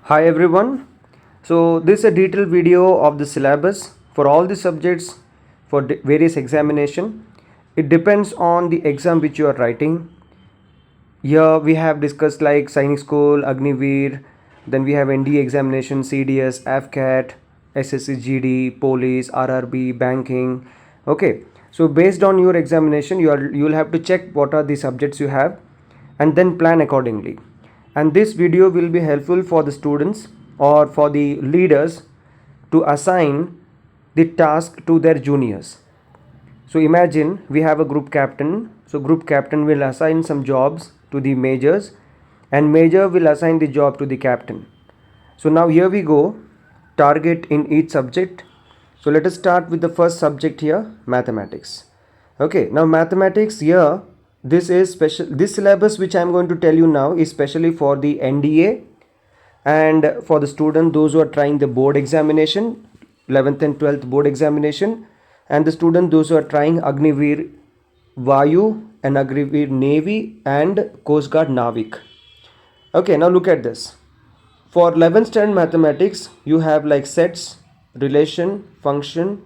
Hi everyone. So this is a detailed video of the syllabus for all the subjects for various examination. It depends on the exam which you are writing. Here we have discussed like Sainik School, Agniveer, then we have NDA examination, CDS, AFCAT, SSC GD, Police, RRB, Banking. Okay. So based on your examination, you'll have to check what are the subjects you have and then plan accordingly. And this video will be helpful for the students or for the leaders to assign the task to their juniors. So imagine we have a group captain. So group captain will assign some jobs to the majors and major will assign the job to the captain. So now here we go, target in each subject. So let us start with the first subject here, mathematics. Okay, now mathematics here, this is special. This syllabus which I am going to tell you now is specially for the NDA and for the student those who are trying the board examination, 11th and 12th board examination, and the student those who are trying Agniveer Vayu and Agniveer Navy and Coast Guard Navik. Okay, now look at this. For 11th standard mathematics, you have like sets, relation, function,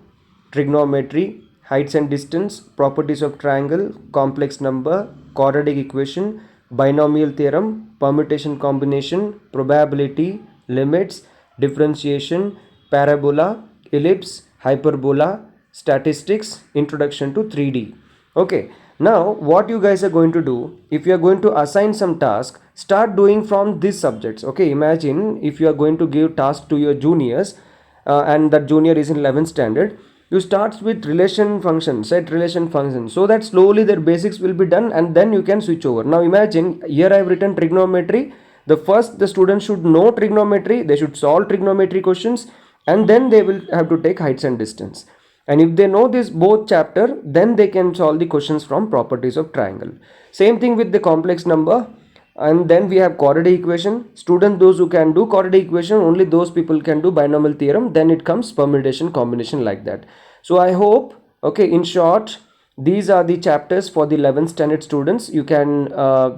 trigonometry, heights and distance, properties of triangle, complex number, quadratic equation, binomial theorem, permutation combination, probability, limits, differentiation, parabola, ellipse, hyperbola, statistics, introduction to 3D. Okay, now what you guys are going to do, if you are going to assign some task, start doing from these subjects. Okay, imagine if you are going to give task to your juniors and that junior is in 11th standard, you start with relation function, set relation function, so that slowly their basics will be done and then you can switch over. Now imagine here I have written trigonometry. The student should know trigonometry, they should solve trigonometry questions and then they will have to take heights and distance. And if they know this both chapter, then they can solve the questions from properties of triangle. Same thing with the complex number. And then we have quadratic equation. Student those who can do quadratic equation, only those people can do binomial theorem. Then it comes permutation combination, like that. So I hope, okay, in short, these are the chapters for the 11th standard students. You can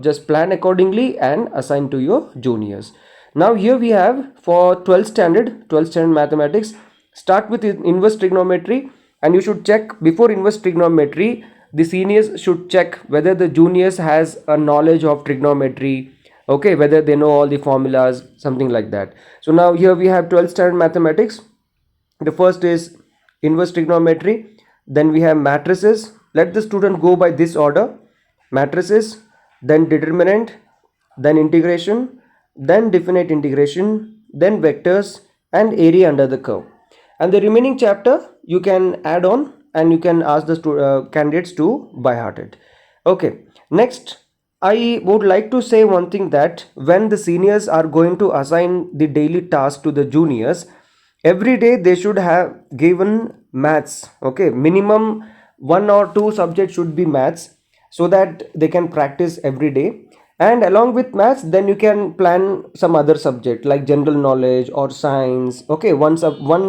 just plan accordingly and assign to your juniors. Now here we have for 12th standard mathematics. Start with inverse trigonometry, and you should check before inverse trigonometry, the seniors should check whether the juniors has a knowledge of trigonometry, okay, whether they know all the formulas, something like that. So now here we have 12th standard mathematics. The first is inverse trigonometry, then we have matrices. Let the student go by this order: matrices, then determinant, then integration, then definite integration, then vectors and area under the curve. And the remaining chapter you can add on and you can ask the candidates to by heart it. Okay, next I would like to say one thing, that when the seniors are going to assign the daily task to the juniors, every day they should have given maths. Okay, minimum one or two subjects should be maths, so that they can practice every day. And along with maths, then you can plan some other subject like general knowledge or science. Okay, one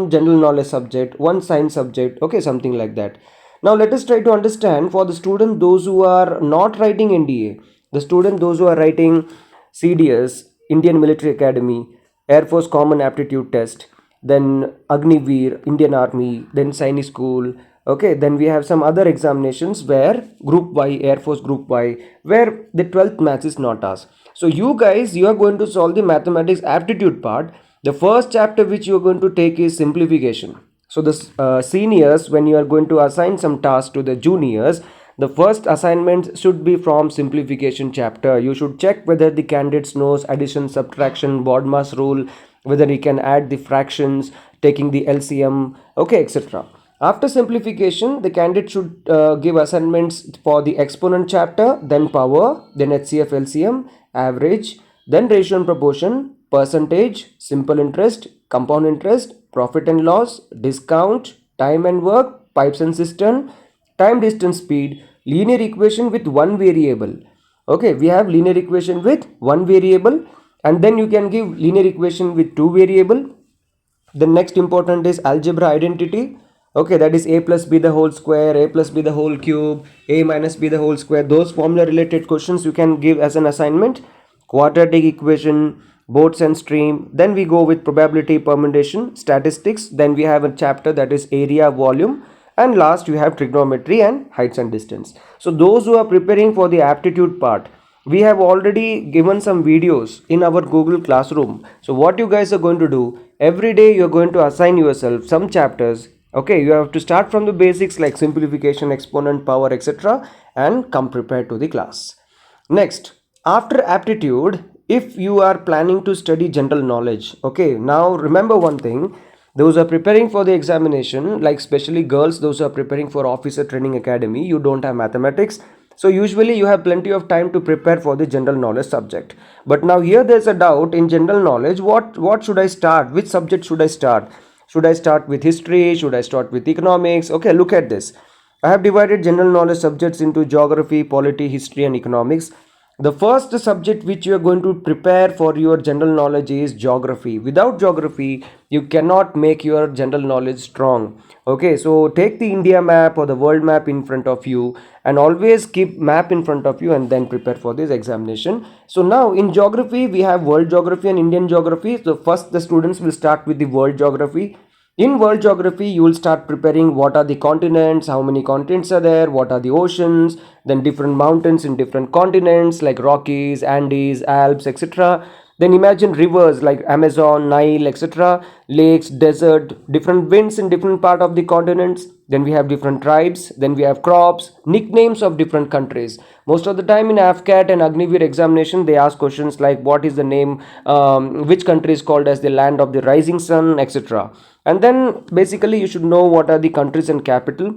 general knowledge subject, one science subject, okay, something like that. Now let us try to understand for the student those who are not writing NDA, the student those who are writing CDS, Indian Military Academy, Air Force Common Aptitude Test, then Agniveer, Indian Army, then Sainik School. Okay, then we have some other examinations where Group Y, Air Force Group Y, where the 12th maths is not asked. So you guys, you are going to solve the mathematics aptitude part. The first chapter which you are going to take is simplification. So the seniors, when you are going to assign some task to the juniors, the first assignment should be from simplification chapter. You should check whether the candidates knows addition, subtraction, BODMAS rule, whether he can add the fractions, taking the LCM, okay, etc. After simplification, the candidate should give assignments for the exponent chapter, then power, then HCF, LCM, average, then ratio and proportion, percentage, simple interest, compound interest, profit and loss, discount, time and work, pipes and cistern, time, distance, speed, linear equation with one variable. Okay, we have linear equation with one variable, and then you can give linear equation with two variable. The next important is algebra identity. Okay, that is a plus b the whole square, a plus b the whole cube, a minus b the whole square. Those formula related questions you can give as an assignment. Quadratic equation, boats and stream. Then we go with probability, permutation, statistics. Then we have a chapter that is area, volume, and last you have trigonometry and heights and distance. So those who are preparing for the aptitude part, we have already given some videos in our Google Classroom. So what you guys are going to do, every day you are going to assign yourself some chapters. Okay, you have to start from the basics like simplification, exponent, power, etc., and come prepared to the class. Next, after aptitude, if you are planning to study general knowledge, okay, now remember one thing, those are preparing for the examination, like especially girls, those are preparing for officer training academy, you don't have mathematics. So usually you have plenty of time to prepare for the general knowledge subject. But now here there's a doubt in general knowledge, what should I start? Which subject should I start? Should I start with history? Should I start with economics? Okay, look at this. I have divided general knowledge subjects into geography, polity, history, and economics. The first subject which you are going to prepare for your general knowledge is geography. Without geography, you cannot make your general knowledge strong. Okay, so take the India map or the world map in front of you and always keep map in front of you and then prepare for this examination. So now in geography, we have world geography and Indian geography. So first the students will start with the world geography. In world geography, you will start preparing what are the continents, how many continents are there, what are the oceans, then different mountains in different continents like Rockies, Andes, Alps, etc. Then imagine rivers like Amazon, Nile, etc., lakes, desert, different winds in different part of the continents. Then we have different tribes. Then we have crops, nicknames of different countries. Most of the time in AFCAT and Agniveer examination, they ask questions like what is the name, which country is called as the land of the rising sun, etc. And then basically you should know what are the countries and capital,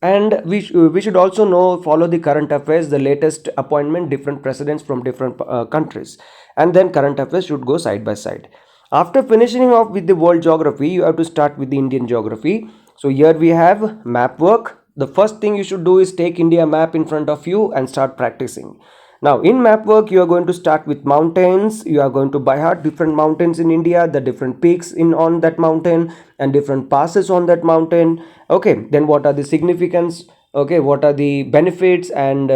and we should also know follow the current affairs, the latest appointment, different presidents from different countries, and then current affairs should go side by side. After finishing off with the world geography, you have to start with the Indian geography. So here we have map work. The first thing you should do is take India map in front of you and start practicing. Now in map work, you are going to start with mountains. You are going to by heart different mountains in India, the different peaks in on that mountain and different passes on that mountain. Okay, then what are the significance? Okay, what are the benefits and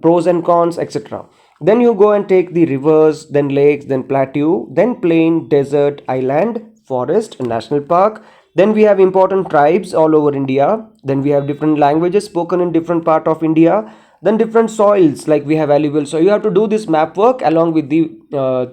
pros and cons, etc. Then you go and take the rivers, then lakes, then plateau, then plain, desert, island, forest, national park. Then we have important tribes all over India. Then we have different languages spoken in different part of India. Then different soils, like we have alluvial. So you have to do this map work along with the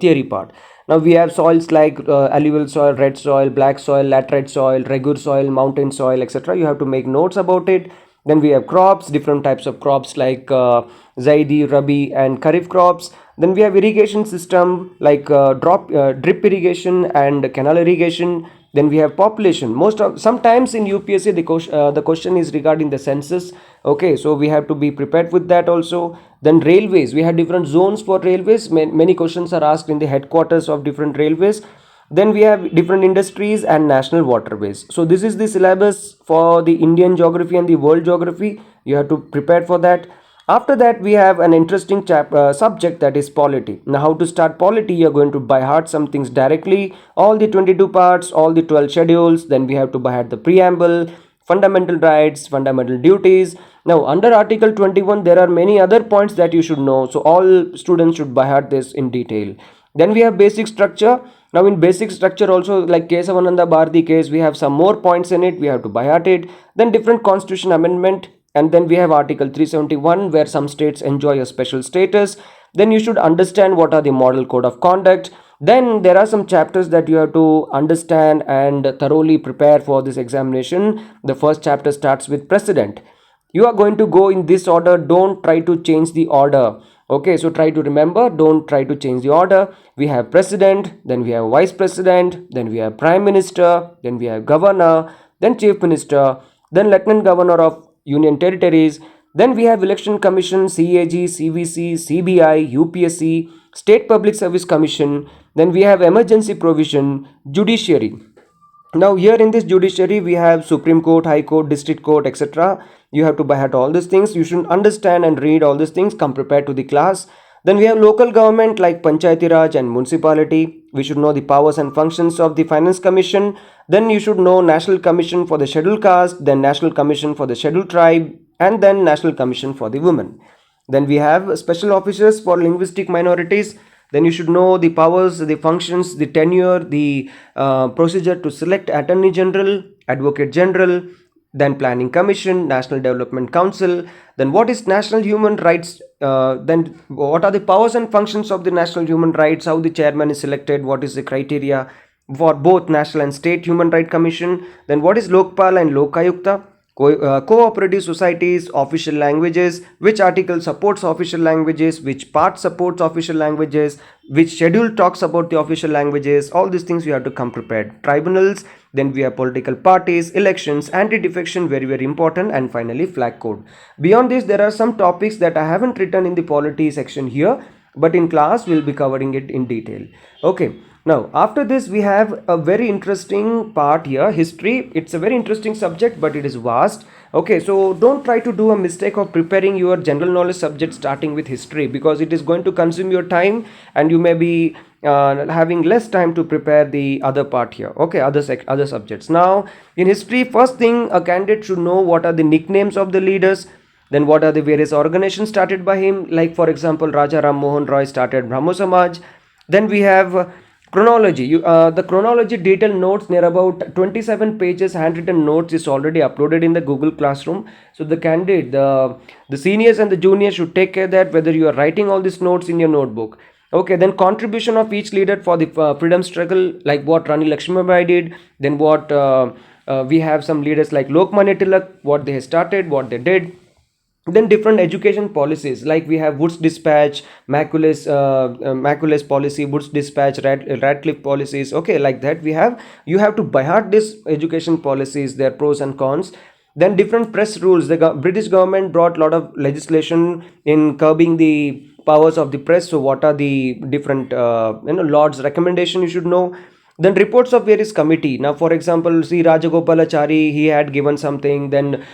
theory part. Now we have soils like alluvial soil, red soil, black soil, laterite soil, regular soil, mountain soil, etc. You have to make notes about it. Then we have crops, different types of crops like Zaidi, Rabi, and Kharif crops. Then we have irrigation system like drip irrigation and canal irrigation. Then we have population. Most of sometimes in UPSC the question is regarding the census. Okay, so we have to be prepared with that also. Then railways, we have different zones for railways. Many questions are asked in the headquarters of different railways. Then we have different industries and national waterways. So this is the syllabus for the Indian geography and the world geography. You have to prepare for that. After that, we have an interesting subject, that is polity. Now how to start polity? You're going to by heart some things directly, all the 22 parts, all the 12 schedules. Then we have to by heart the preamble, fundamental rights, fundamental duties. Now under article 21 there are many other points that you should know, so all students should by heart this in detail. Then we have basic structure. Now in basic structure also, like Kesavananda Bharati case, we have some more points in it, we have to by heart it. Then different constitution amendment, and then we have article 371 where some states enjoy a special status. Then you should understand what are the model code of conduct. Then there are some chapters that you have to understand and thoroughly prepare for this examination. The first chapter starts with precedent. You are going to go in this order, don't try to change the order. Okay, so try to remember, don't try to change the order. We have president, then we have vice president, then we have prime minister, then we have governor, then chief minister, then lieutenant governor of union territories. Then we have election commission, CAG, CVC, CBI, UPSC, state public service commission. Then we have emergency provision, judiciary. Now here in this judiciary we have Supreme Court, High Court, District Court, etc. You have to by heart all these things. You should understand and read all these things, come prepared to the class. Then we have local government like Panchayati Raj and municipality. We should know the powers and functions of the Finance Commission. Then you should know National Commission for the Scheduled Caste, then National Commission for the Scheduled Tribe, and then National Commission for the Women. Then we have special officers for linguistic minorities. Then you should know the powers, the functions, the tenure, the procedure to select Attorney General, Advocate General, then Planning Commission, National Development Council. Then what is National Human Rights? Then what are the powers and functions of the National Human Rights? How the chairman is selected? What is the criteria for both National and State Human Right Commission? Then what is Lokpal and Lokayukta? Cooperative societies, official languages, which article supports official languages, which part supports official languages, which schedule talks about the official languages. All these things you have to come prepared. Tribunals, then we have political parties, elections, anti-defection, very very important, and finally flag code. Beyond this, there are some topics that I haven't written in the polity section here, but in class we'll be covering it in detail. Okay, now after this we have a very interesting part here, history. It's a very interesting subject, but it is vast. Okay, so don't try to do a mistake of preparing your general knowledge subject starting with history, because it is going to consume your time and you may be having less time to prepare the other part here. Okay, other subjects. Now in history, first thing a candidate should know, what are the nicknames of the leaders, then what are the various organizations started by him, like for example Raja Ram Mohan Roy started Brahmo Samaj. Then we have chronology. The chronology detailed notes, near about 27 pages handwritten notes, is already uploaded in the Google Classroom. So the candidate, the seniors and the juniors should take care that whether you are writing all these notes in your notebook. Okay, then contribution of each leader for the freedom struggle, like what Rani Lakshmibai did. Then what we have some leaders like Lokmanya Tilak, what they started, what they did. Then different education policies, like we have Woods Dispatch, Maculas policy, Woods Dispatch, Radcliffe policies. Okay, like that we have, you have to by heart this education policies, their pros and cons. Then different press rules. The British government brought a lot of legislation in curbing the powers of the press. So what are the different Lord's recommendation you should know. Then reports of various committee. Now for example, see Rajagopalachari, he had given something. Then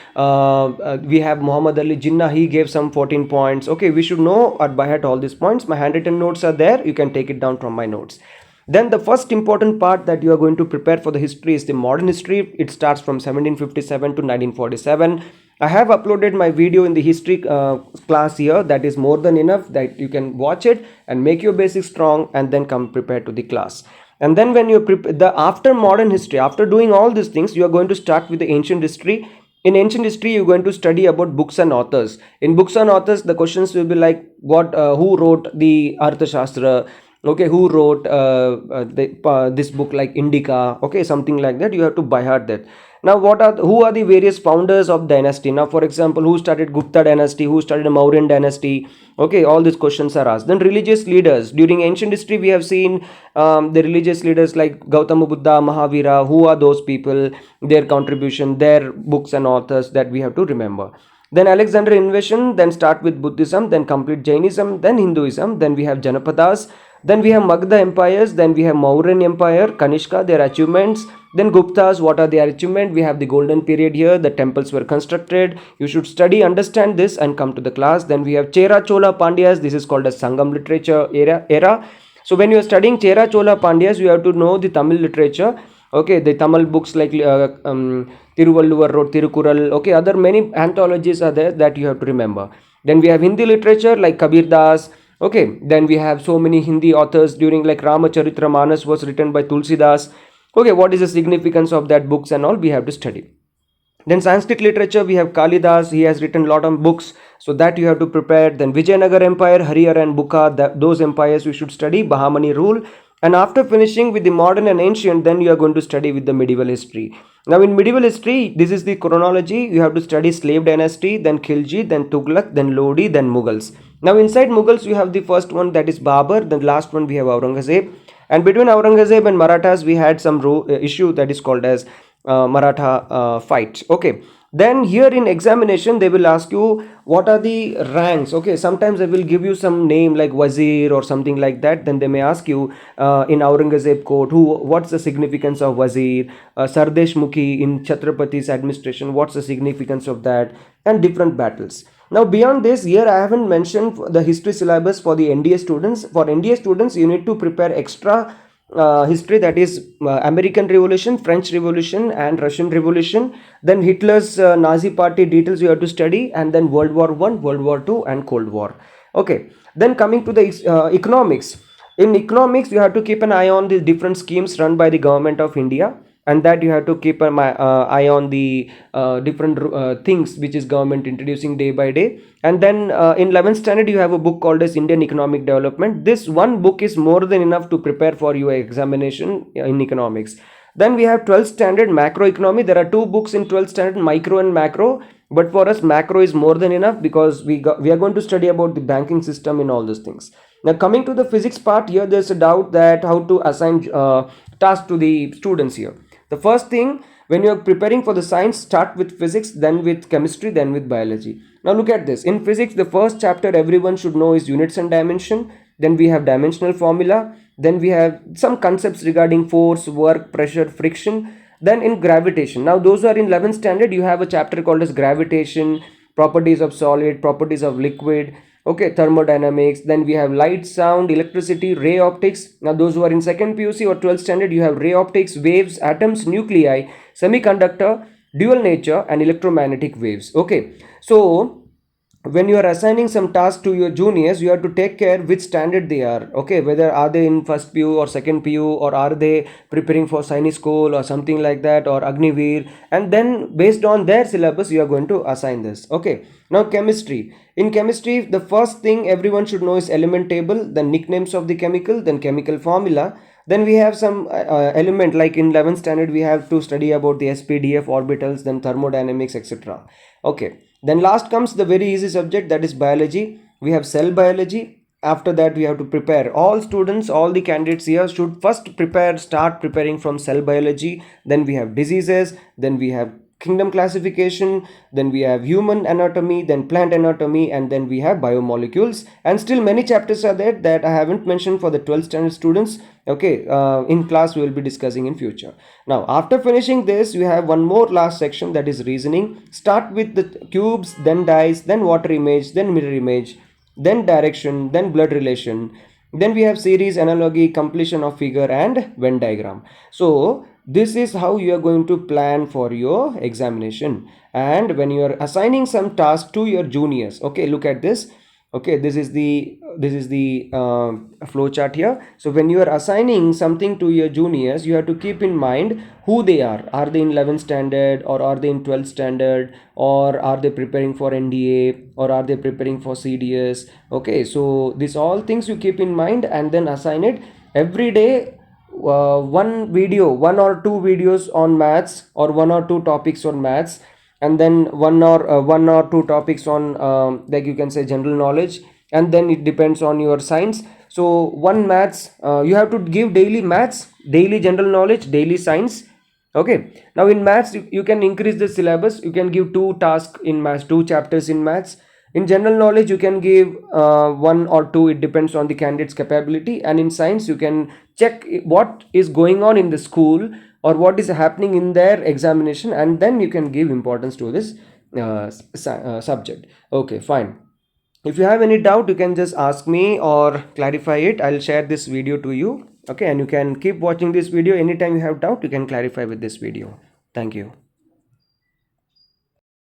we have Muhammad Ali Jinnah, he gave some 14 points. Okay, we should know at by heart all these points. My handwritten notes are there, you can take it down from my notes. Then the first important part that you are going to prepare for the history is the modern history. It starts from 1757 to 1947. I have uploaded my video in the history class here. That is more than enough that you can watch it and make your basics strong, and then come prepared to the class. And then when you prepare after modern history, after doing all these things, you are going to start with the ancient history. In ancient history, you're going to study about books and authors. In books and authors, the questions will be like who wrote the Arthashastra. Okay, who wrote this book like Indica. Okay, something like that. You have to by heart that. Now who are the various founders of dynasty? Now for example, who started Gupta dynasty, who started Mauryan dynasty? Okay, all these questions are asked. Then religious leaders. During ancient history, we have seen the religious leaders like Gautama Buddha, Mahavira. Who are those people, their contribution, their books and authors, that we have to remember. Then Alexander invasion, then start with Buddhism, then complete Jainism, then Hinduism. Then we have Janapadas, then we have Magadha empires, then we have Mauryan empire, Kanishka, their achievements. Then Guptas, what are their achievements? We have the golden period here, the temples were constructed. You should study, understand this and come to the class. Then we have Chera Chola Pandyas, this is called as Sangam literature era. So when you are studying Chera Chola Pandyas, you have to know the Tamil literature. Okay, the Tamil books like Tiruvalluvar wrote Tirukural. Okay, other many anthologies are there that you have to remember. Then we have Hindi literature like Kabir Das. Okay, then we have so many Hindi authors during, like Ramacharitra Manas was written by Tulsidas. Okay, what is the significance of that books and all we have to study. Then Sanskrit literature, we have Kalidas, he has written a lot of books, so that you have to prepare. Then Vijayanagar Empire, Harihar and Bukka, those empires you should study, Bahamani rule. And after finishing with the modern and ancient, then you are going to study with the medieval history. Now in medieval history, this is the chronology. You have to study slave dynasty, then Khilji, then Tughlaq, then Lodi, then Mughals. Now inside Mughals, you have the first one, that is Babur. The last one we have Aurangzeb. And between Aurangzeb and Marathas, we had some issue that is called as Maratha fight. Okay. Then here in examination, they will ask you what are the ranks. Okay, sometimes they will give you some name like Wazir or something like that. Then they may ask you in Aurangzeb court, what's the significance of Wazir? Sardesh Mukhi in Chhatrapati's administration, what's the significance of that? And different battles. Now beyond this, here I haven't mentioned the history syllabus for the NDA students. For NDA students, you need to prepare extra history, that is American Revolution, French Revolution and Russian Revolution. Then Hitler's Nazi party details you have to study, and then World War I, World War II and Cold War. Okay, then coming to the economics. In economics, you have to keep an eye on the different schemes run by the government of India, and that you have to keep an eye on the different things which is government introducing day by day. And then in 11th standard, you have a book called as Indian Economic Development. This one book is more than enough to prepare for your examination in economics. Then we have 12th standard macroeconomy. There are two books in 12th standard, micro and macro, but for us macro is more than enough, because we are going to study about the banking system in all these things. Now coming to the physics part, here there's a doubt that how to assign tasks to the students here. The first thing, when you are preparing for the science, start with physics, then with chemistry, then with biology. Now look at this. In physics, the first chapter everyone should know is units and dimension. Then we have dimensional formula. Then we have some concepts regarding force, work, pressure, friction. Then in gravitation, now those are in 11th standard, you have a chapter called as gravitation, properties of solid, properties of liquid, okay, thermodynamics. Then we have light, sound, electricity, ray optics. Now those who are in second PUC or 12th standard, you have ray optics, waves, atoms, nuclei, semiconductor, dual nature, and electromagnetic waves. Okay, so when you are assigning some tasks to your juniors, you have to take care which standard they are. Okay, whether are they in first PU or second PU, or are they preparing for Sainik school or something like that, or Agniveer, and then based on their syllabus you are going to assign this. Okay, now chemistry. In chemistry, the first thing everyone should know is element table, then nicknames of the chemical, then chemical formula. Then we have some element, like in 11th standard we have to study about the SPDF orbitals, then thermodynamics, etc. Okay, then last comes the very easy subject, that is biology. We have cell biology. After that, we have to prepare. All students, all the candidates here should first start preparing from cell biology. Then we have diseases. Then we have kingdom classification. Then we have human anatomy, then plant anatomy, and then we have biomolecules. And still many chapters are there that I haven't mentioned for the 12th standard students. Okay, in class we will be discussing in future. Now after finishing this, you have one more last section, that is reasoning. Start with the cubes, then dice, then water image, then mirror image, then direction, then blood relation. Then we have series, analogy, completion of figure, and Venn diagram. So this is how you are going to plan for your examination. And when you are assigning some task to your juniors, okay, look at this. Okay, this is the flow chart here. So when you are assigning something to your juniors, you have to keep in mind who they are. Are they in 11th standard, or are they in 12th standard, or are they preparing for NDA, or are they preparing for CDS? Okay, so these all things you keep in mind, and then assign it every day. One video, one or two videos on maths, or one or two topics on maths, and then one or two topics on like you can say general knowledge, and then it depends on your science. So one maths, you have to give daily maths, daily general knowledge, daily science. Okay, now in maths you can increase the syllabus. You can give two tasks in maths, two chapters in maths. In general knowledge you can give one or two, it depends on the candidate's capability. And in science you can check what is going on in the school, or what is happening in their examination, and then you can give importance to this subject. Okay, fine. If you have any doubt, you can just ask me or clarify it. I'll share this video to you. Okay, and you can keep watching this video. Anytime you have doubt, you can clarify with this video. Thank you.